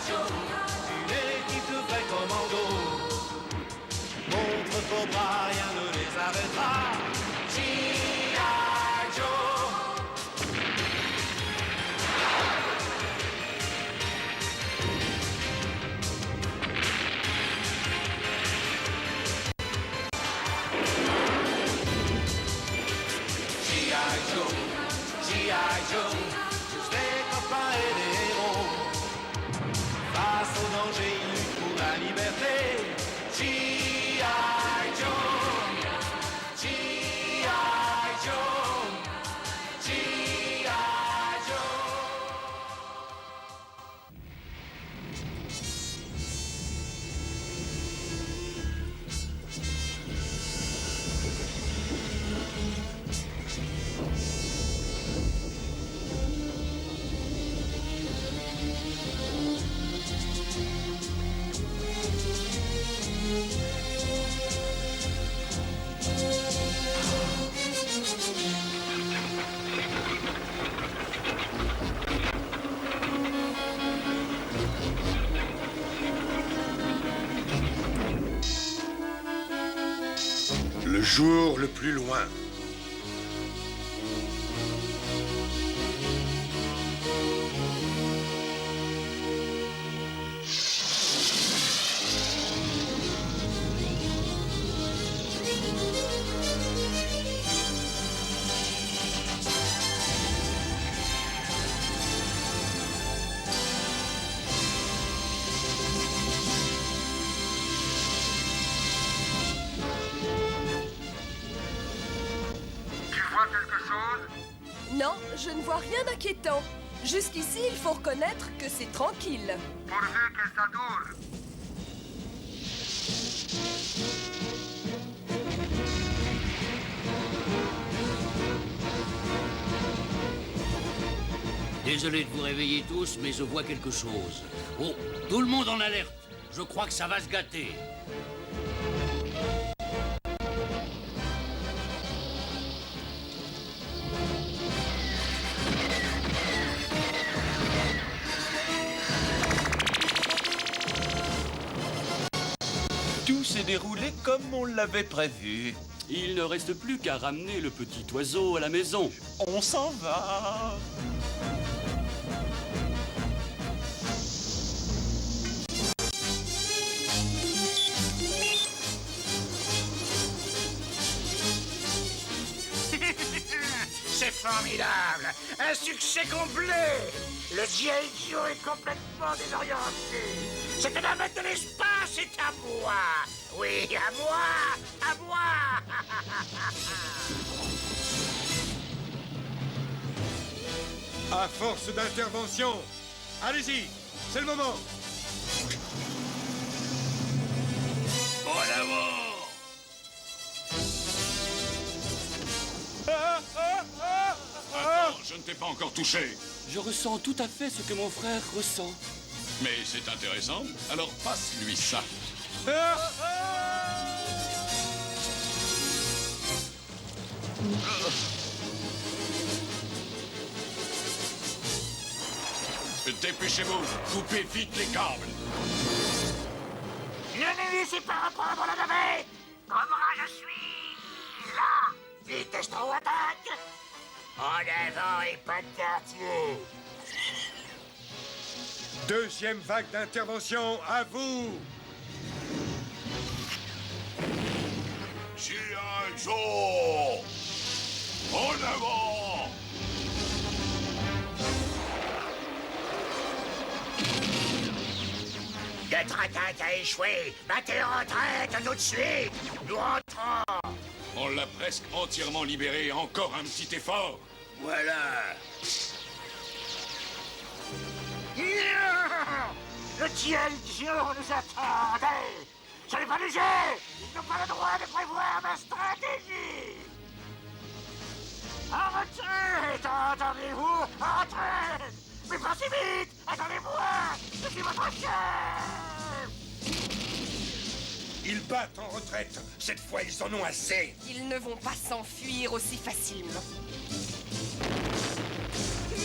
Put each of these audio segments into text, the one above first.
Joe, une équipe de vrais commandos. Contre Cobra, rien ne les arrêtera. G.I. Joe. G.I. Joe, G.I. Joe, tous des copains et des héros. Face au danger, ils luttent pour la liberté. G.I. Joe, G.I. Joe, G.I. Joe. Le jour le plus loin. Non, je ne vois rien d'inquiétant. Jusqu'ici, il faut reconnaître que c'est tranquille. Pourvu que ça dure. Désolé de vous réveiller tous, mais je vois quelque chose. Oh, tout le monde en alerte. Je crois que ça va se gâter. Tout s'est déroulé comme on l'avait prévu. Il ne reste plus qu'à ramener le petit oiseau à la maison. On s'en va. C'est formidable! Un succès complet! Le G.I. Joe est complètement désorienté! C'est un navette de l'espace, c'est à moi! Oui, à moi! À moi! À force d'intervention. Allez-y, c'est le moment. En avant! Attends, je ne t'ai pas encore touché. Je ressens tout à fait ce que mon frère ressent. Mais c'est intéressant. Alors passe-lui ça. Dépêchez-vous, coupez vite les câbles. Ne me laissez pas reprendre la navette! Cobra, je suis là! Vitesse trop attaque! En avant et pas de quartier! Deuxième vague d'intervention, à vous. G.I. Joe! En avant! Notre attaque a échoué! Battez en retraite tout de suite! Nous rentrons! On l'a presque entièrement libéré. Encore un petit effort. Voilà! Non! Le G.I. Joe nous attendait! Je n'ai pas léger! Ils n'ont pas le droit de prévoir ma stratégie! En retraite! Entendez-vous? En retraite! Mais pas si vite! Attendez-moi! Je suis votre chef! Ils battent en retraite. Cette fois, ils en ont assez. Ils ne vont pas s'enfuir aussi facilement.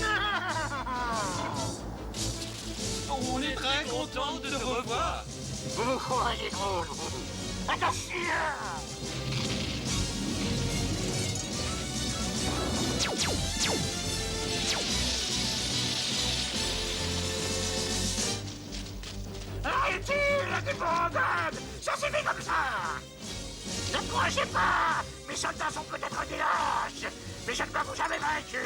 Non! On est très content de te revoir. Vous vous croyez drôle, vous. Attention! Arrêtez la débandade! Ça suffit comme ça! Ne couragez pas! Mes soldats sont peut-être des lâches, mais je ne peux vous jamais vaincu!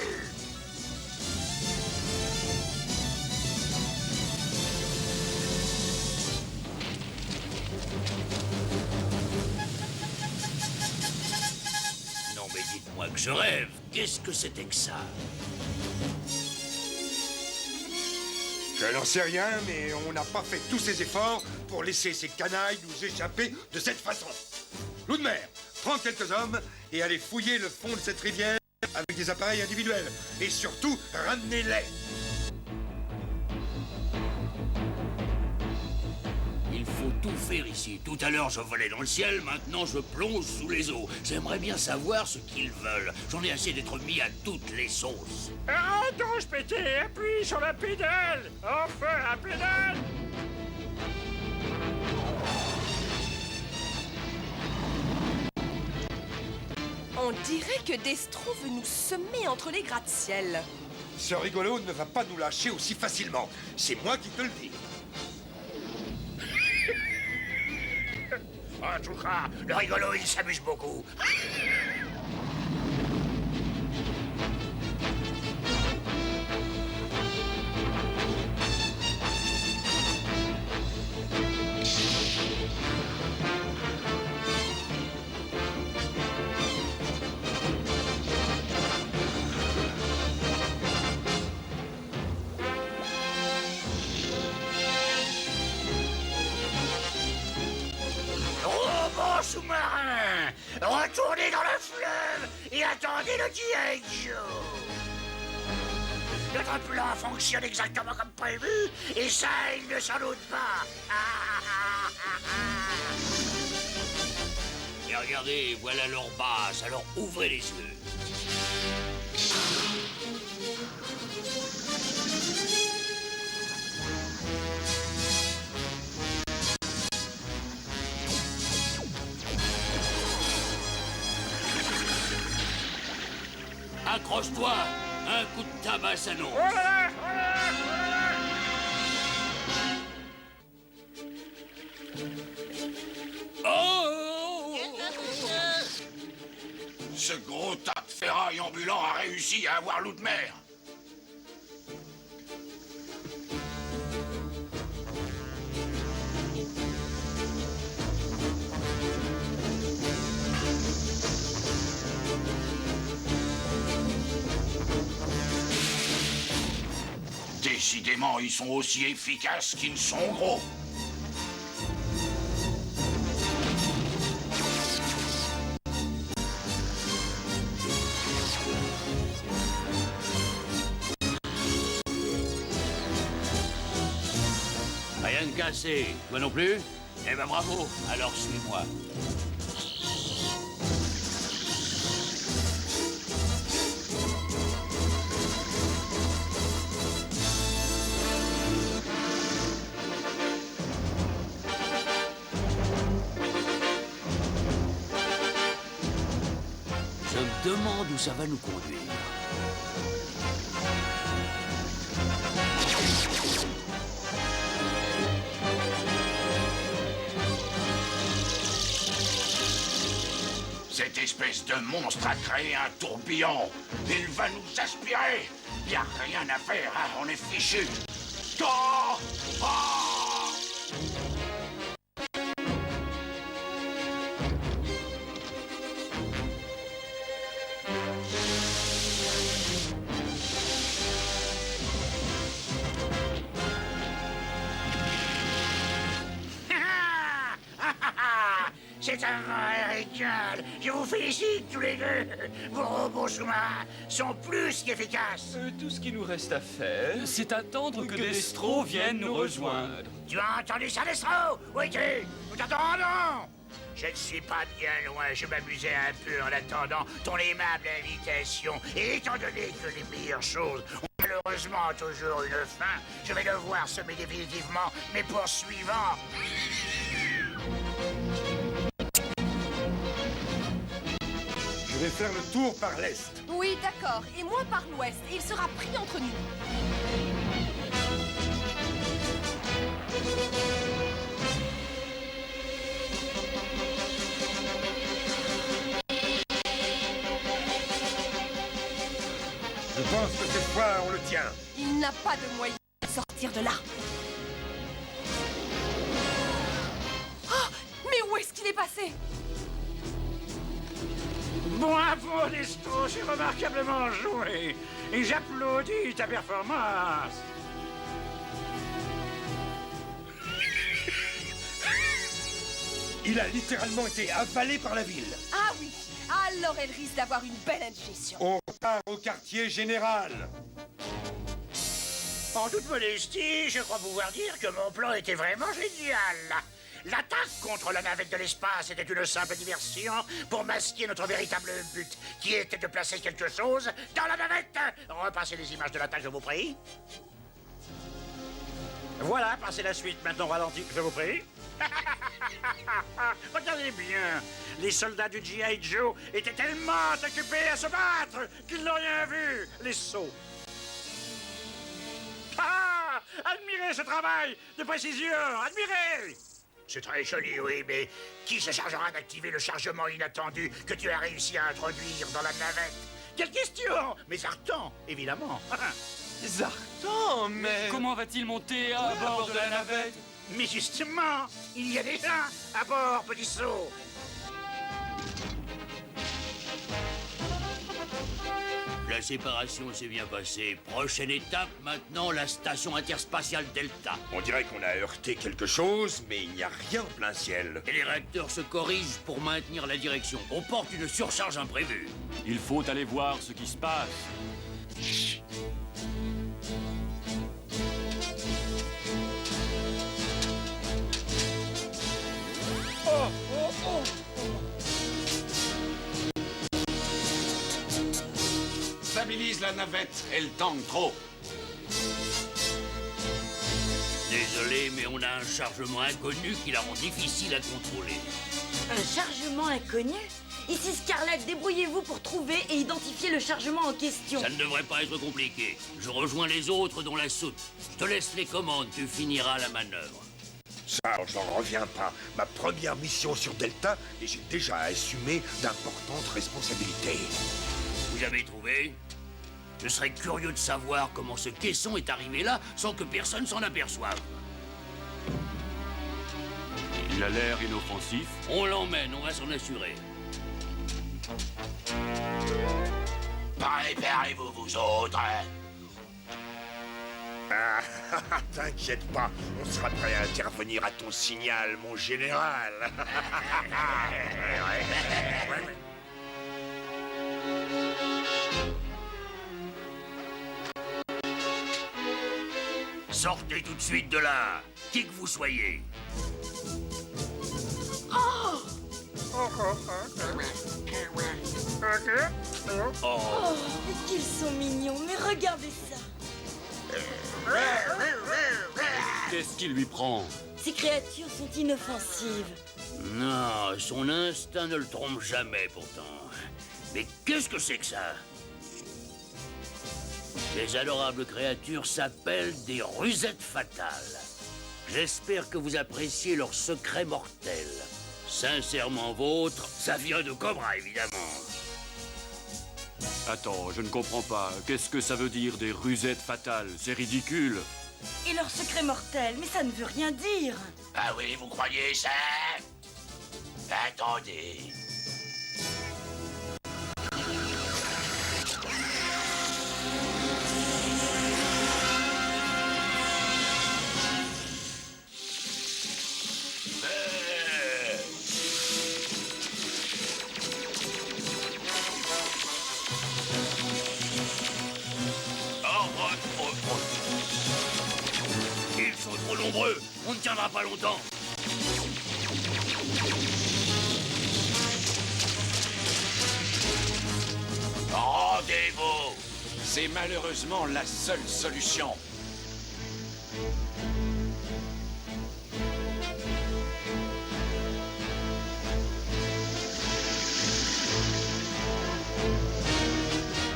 Non mais dites-moi que je rêve. Qu'est-ce que c'était que ça? Je n'en sais rien, mais on n'a pas fait tous ces efforts pour laisser ces canailles nous échapper de cette façon. Loup de mer, prends quelques hommes et allez fouiller le fond de cette rivière avec des appareils individuels. Et surtout, ramenez-les. Il faut tout faire ici. Tout à l'heure, je volais dans le ciel, maintenant je plonge sous les eaux. J'aimerais bien savoir ce qu'ils veulent. J'en ai assez d'être mis à toutes les sauces. Entonce pété, appuie sur la pédale! Enfin, la pédale! On dirait que Destro veut nous semer entre les gratte-ciel. Ce rigolo ne va pas nous lâcher aussi facilement. C'est moi qui te le dis. En tout cas, le rigolo, il s'amuse beaucoup. Robot sous-marin, retournez dans le fleuve et attendez le G.I. Joe. Notre plan fonctionne exactement comme prévu, et ça, il ne s'en doute pas. Et regardez, voilà leur base, alors ouvrez les yeux. Accroche-toi, un coup de tabac s'annonce. Oh! Ce gros tas de ferraille ambulant a réussi à avoir Loup de mer. Décidément, ils sont aussi efficaces qu'ils sont gros. Rien de cassé. Toi non plus? Eh ben bravo. Alors suis-moi. Je me demande où ça va nous conduire. Cette espèce de monstre a créé un tourbillon. Il va nous aspirer. Y a rien à faire, hein, on est fichus. Oh! Oh! C'est un vrai régal. Je vous félicite tous les deux. Vos robots sous-marins sont plus qu'efficaces. Tout ce qui nous reste à faire, c'est attendre que Destro vienne nous rejoindre. Tu as entendu ça, Destro? Où es-tu? Nous t'attendons. Je ne suis pas bien loin. Je m'amusais un peu en attendant ton aimable invitation. Et étant donné que les meilleures choses ont malheureusement toujours une fin, je vais devoir semer définitivement mes poursuivants. Je vais faire le tour par l'est. Oui, d'accord. Et moi par l'ouest. Et il sera pris entre nous. Je pense que cette fois, on le tient. Il n'a pas de moyen de sortir de là. Oh, mais où est-ce qu'il est passé? Bravo, Destro, c'est remarquablement joué. Et j'applaudis ta performance. Il a littéralement été avalé par la ville. Ah oui. Alors elle risque d'avoir une belle indigestion. On repart au quartier général. En toute modestie, je crois pouvoir dire que mon plan était vraiment génial. L'attaque contre la navette de l'espace était une simple diversion pour masquer notre véritable but, qui était de placer quelque chose dans la navette. Repassez les images de l'attaque, je vous prie. Voilà, passez la suite maintenant ralenti, je vous prie. Regardez bien, les soldats du G.I. Joe étaient tellement occupés à se battre qu'ils n'ont rien vu, les sots. Ah! Admirez ce travail de précision, admirez! C'est très joli, oui, mais qui se chargera d'activer le chargement inattendu que tu as réussi à introduire dans la navette? Quelle question? Mais Zartan, évidemment. Zartan, mais... Comment va-t-il monter à bord de la navette? Mais justement, il y a des gens à bord, petit sot. La séparation s'est bien passée. Prochaine étape, maintenant, la station interspatiale Delta. On dirait qu'on a heurté quelque chose, mais il n'y a rien en plein ciel. Et les réacteurs se corrigent pour maintenir la direction. On porte une surcharge imprévue. Il faut aller voir ce qui se passe. Stabilise la navette, elle tangue trop. Désolé, mais on a un chargement inconnu qui la rend difficile à contrôler. Un chargement inconnu? Ici Scarlett, débrouillez-vous pour trouver et identifier le chargement en question. Ça ne devrait pas être compliqué. Je rejoins les autres dans la soute. Je te laisse les commandes, tu finiras la manœuvre. Ça, j'en reviens pas. Ma première mission sur Delta, et j'ai déjà assumé d'importantes responsabilités. Vous avez trouvé? Je serais curieux de savoir comment ce caisson est arrivé là sans que personne s'en aperçoive. Il a l'air inoffensif. On l'emmène, on va s'en assurer. Préparez-vous, vous autres. Ah, t'inquiète pas, on sera prêt à intervenir à ton signal, mon général. Sortez tout de suite de là, qui que vous soyez. Oh, mais qu'ils sont mignons, mais regardez ça. Qu'est-ce qui lui prend? Ces créatures sont inoffensives. Non, son instinct ne le trompe jamais pourtant. Mais qu'est-ce que c'est que ça? Ces adorables créatures s'appellent des rusettes fatales. J'espère que vous appréciez leur secret mortel. Sincèrement vôtre, ça vient de Cobra, évidemment. Attends, je ne comprends pas. Qu'est-ce que ça veut dire, des rusettes fatales? C'est ridicule. Et leur secret mortel, mais ça ne veut rien dire. Ah oui, vous croyez ça? Attendez. Ils sont trop nombreux, on ne tiendra pas longtemps. Rendez-vous. C'est malheureusement la seule solution.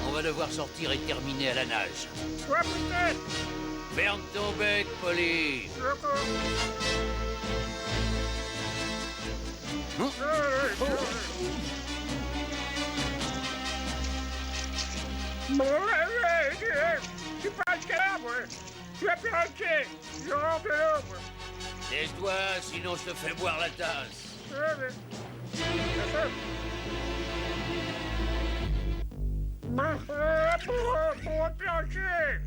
On va devoir sortir et terminer à la nage. Ouais, peut-être. Ferme ton bec, Polly. Tu parles de là, moi. Je suis un perroquet. Je rentre de l'eau, moi. Tais-toi, sinon je te fais boire la tasse. Pour un perroquet.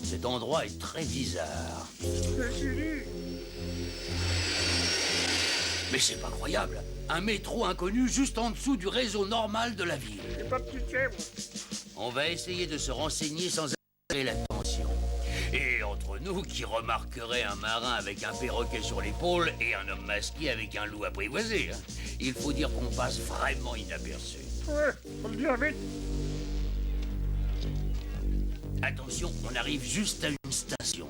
Cet endroit est très bizarre. Mais c'est pas croyable. Un métro inconnu juste en dessous du réseau normal de la ville. J'ai pas de ticket, moi. On va essayer de se renseigner sans attirer l'attention. Et entre nous, qui remarquerait un marin avec un perroquet sur l'épaule et un homme masqué avec un loup apprivoisé, hein? Il faut dire qu'on passe vraiment inaperçu. Ouais, faut le dire vite. Attention, on arrive juste à une station.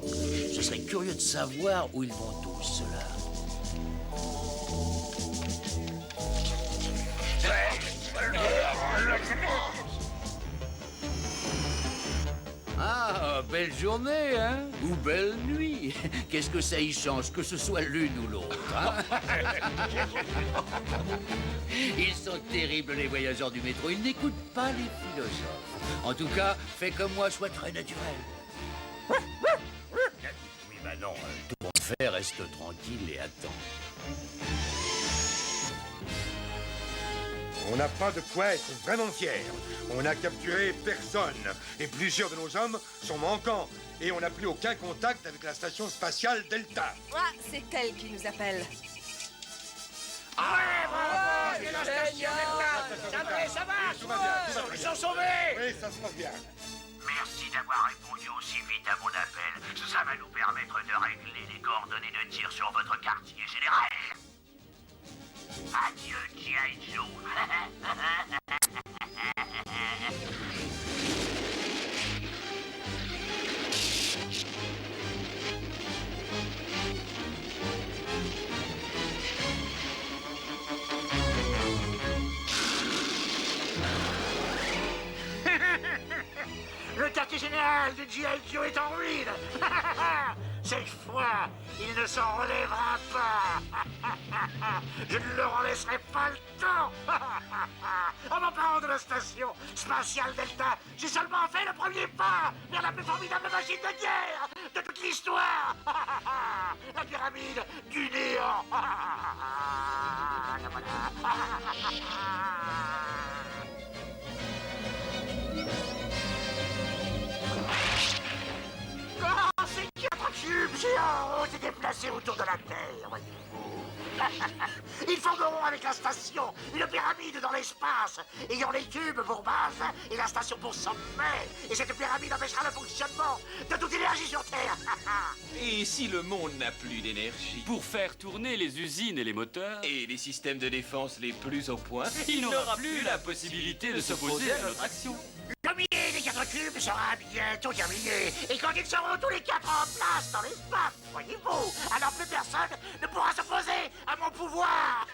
Je serais curieux de savoir où ils vont tous, ceux-là. Ah, belle journée, hein? Ou belle nuit. Qu'est-ce que ça y change, que ce soit l'une ou l'autre, hein? Ils sont terribles, les voyageurs du métro. Ils n'écoutent pas les philosophes. En tout cas, fais comme moi, sois très naturel. Oui, bah non, tout compte fait, reste tranquille et attends. On n'a pas de quoi être vraiment fiers. On n'a capturé personne. Et plusieurs de nos hommes sont manquants. Et on n'a plus aucun contact avec la station spatiale Delta. Ah, c'est elle qui nous appelle. Ouais, bravo, c'est la station Delta. Ça va, Tout va bien, tout va Ils très sont bien. sauvés. Oui, ça se passe bien. Merci d'avoir répondu aussi vite à mon appel. Ça va nous permettre de régler les coordonnées de tir sur votre quartier général. Adieu, G.I. Joe. Le quartier général de G.I. Joe est en ruine. Cette fois, il ne s'en relèvera pas. Je ne leur en laisserai pas le temps. En m'emparant de la station spatiale Delta, j'ai seulement fait le premier pas vers la plus formidable machine de guerre de toute l'histoire. La pyramide du néant. Oh, ces 4 cubes géants ont été déplacés autour de la Terre, voyez-vous. Ils formeront avec la station une pyramide dans l'espace, ayant les cubes pour base et la station pour sommet. Et cette pyramide empêchera le fonctionnement de toute énergie sur Terre. Et si le monde n'a plus d'énergie Pour faire tourner les usines et les moteurs, et les systèmes de défense les plus au point, il n'aura plus la possibilité de s'opposer à notre action. Le billet des 4 cubes sera bientôt terminé. Et quand ils seront tous les 4 en place dans l'espace, voyez-vous, alors plus personne ne pourra s'opposer à mon pouvoir.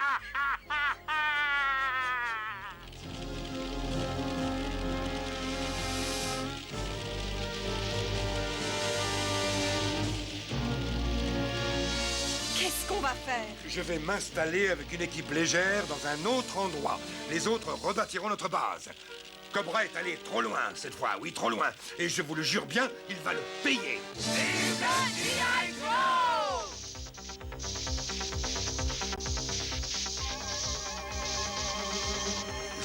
Qu'est-ce qu'on va faire? Je vais m'installer avec une équipe légère dans un autre endroit. Les autres rebâtiront notre base. Cobra est allé trop loin cette fois, oui, trop loin. Et je vous le jure bien, il va le payer.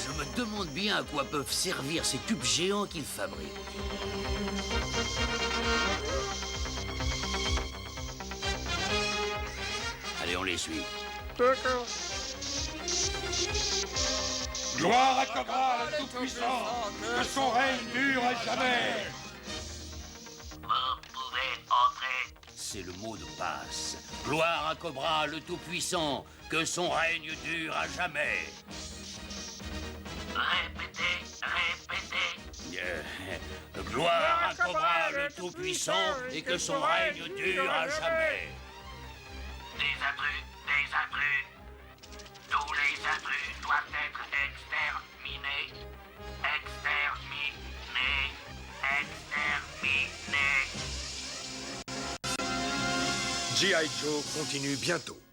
Je me demande bien à quoi peuvent servir ces cubes géants qu'ils fabriquent. Allez, on les suit. D'accord. Gloire à Cobra, la toute-puissante, que son règne dure à jamais. Vous pouvez entrer. prononcer le mot de passe. Gloire à Cobra le Tout-Puissant, que son règne dure à jamais. Répétez. Gloire à Cobra le Tout-Puissant, et que son règne dure à jamais. Des intrus. Tous les intrus doivent être exterminés. G.I. Joe continue bientôt.